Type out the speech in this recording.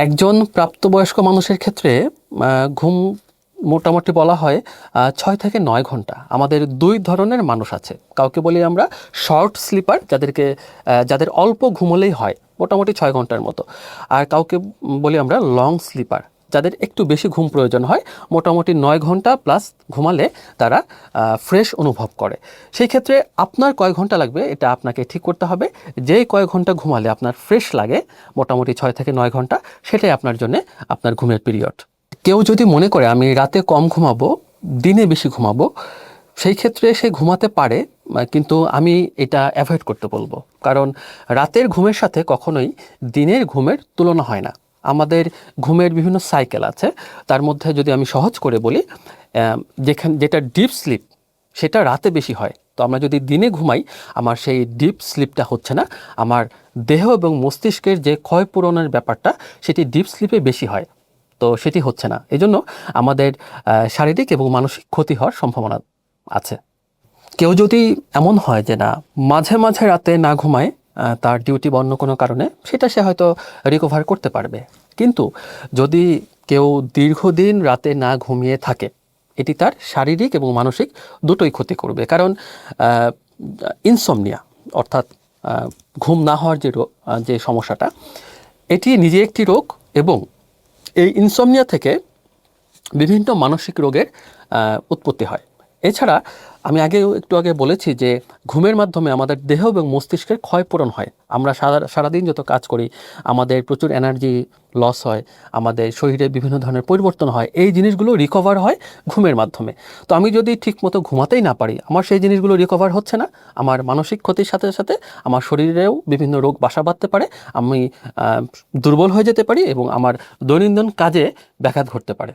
একজন প্রাপ্তবয়স্ক মানুষের ক্ষেত্রে ঘুম মোটামুটি বলা হয় 6 থেকে 9 ঘন্টা। আমাদের দুই ধরনের মানুষ আছে, কাউকে বলি আমরা শর্ট স্লিপার, যাদের অল্প ঘুমলেই হয় মোটামুটি 6 ঘন্টার মতো, আর কাউকে বলি আমরা লং স্লিপার, যাদের একটু বেশি ঘুম প্রয়োজন হয়, মোটামুটি 9 ঘন্টা প্লাস ঘুমালে তারা ফ্রেশ অনুভব করে। সেই ক্ষেত্রে আপনার কয় ঘন্টা লাগবে এটা আপনাকে ঠিক করতে হবে। যেই কয় ঘন্টা ঘুমালে আপনার ফ্রেশ লাগে, মোটামুটি 6 থেকে 9 ঘন্টা, সেটাই আপনার জন্য আপনার ঘুমের পিরিয়ড। কেউ যদি মনে করে আমি রাতে কম ঘুমাবো, দিনে বেশি ঘুমাবো, সেই ক্ষেত্রে সে ঘুমাতে পারে, কিন্তু আমি এটা অ্যাভয়েড করতে বলবো। কারণ রাতের ঘুমের সাথে কখনোই দিনের ঘুমের তুলনা হয় না। আমাদের ঘুমের বিভিন্ন সাইকেল আছে, তার মধ্যে যদি আমি সহজ করে বলি, যেটা ডিপ স্লিপ সেটা রাতে বেশি হয়। তো আমরা যদি দিনে ঘুমাই, আমার সেই ডিপ স্লিপটা হচ্ছে না, আমার দেহ এবং মস্তিষ্কের যে ক্ষয়পূরণের ব্যাপারটা সেটি ডিপ স্লিপে বেশি হয়, তো সেটি হচ্ছে না। এজন্য আমাদের শারীরিক এবং মানসিক ক্ষতি হওয়ার সম্ভাবনা আছে। কেউ যদি এমন হয় যে না, মাঝে মাঝে রাতে না ঘুমায়, তার ডিউটি বা অন্য কোনো কারণে, সেটা সে হয়তো রিকভার করতে পারবে। কিন্তু যদি কেউ দীর্ঘদিন রাতে না ঘুমিয়ে থাকে, এটি তার শারীরিক এবং মানসিক দুটোই ক্ষতি করবে। কারণ ইনসমনিয়া অর্থাৎ ঘুম না হওয়ার যে সমস্যাটা, এটি নিজে একটি রোগ, এবং এই ইনসমনিয়া থেকে বিভিন্ন মানসিক রোগের উৎপত্তি হয়। এছাড়া আমি একটু আগে বলেছি যে ঘুমের মাধ্যমে আমাদের দেহ এবং মস্তিষ্কের ক্ষয়পূরণ হয়। আমরা সারাদিন যত কাজ করি, আমাদের প্রচুর এনার্জি লস হয়, আমাদের শরীরে বিভিন্ন ধরনের পরিবর্তন হয়, এই জিনিসগুলো রিকভার হয় ঘুমের মাধ্যমে। তো আমি যদি ঠিকমতো ঘুমাতেই না পারি, আমার সেই জিনিসগুলো রিকভার হচ্ছে না, আমার মানসিক ক্ষতির সাথে সাথে আমার শরীরেও বিভিন্ন রোগ বাসা বাঁধতে পারে, আমি দুর্বল হয়ে যেতে পারি, এবং আমার দৈনন্দিন কাজে ব্যাঘাত ঘটতে পারে।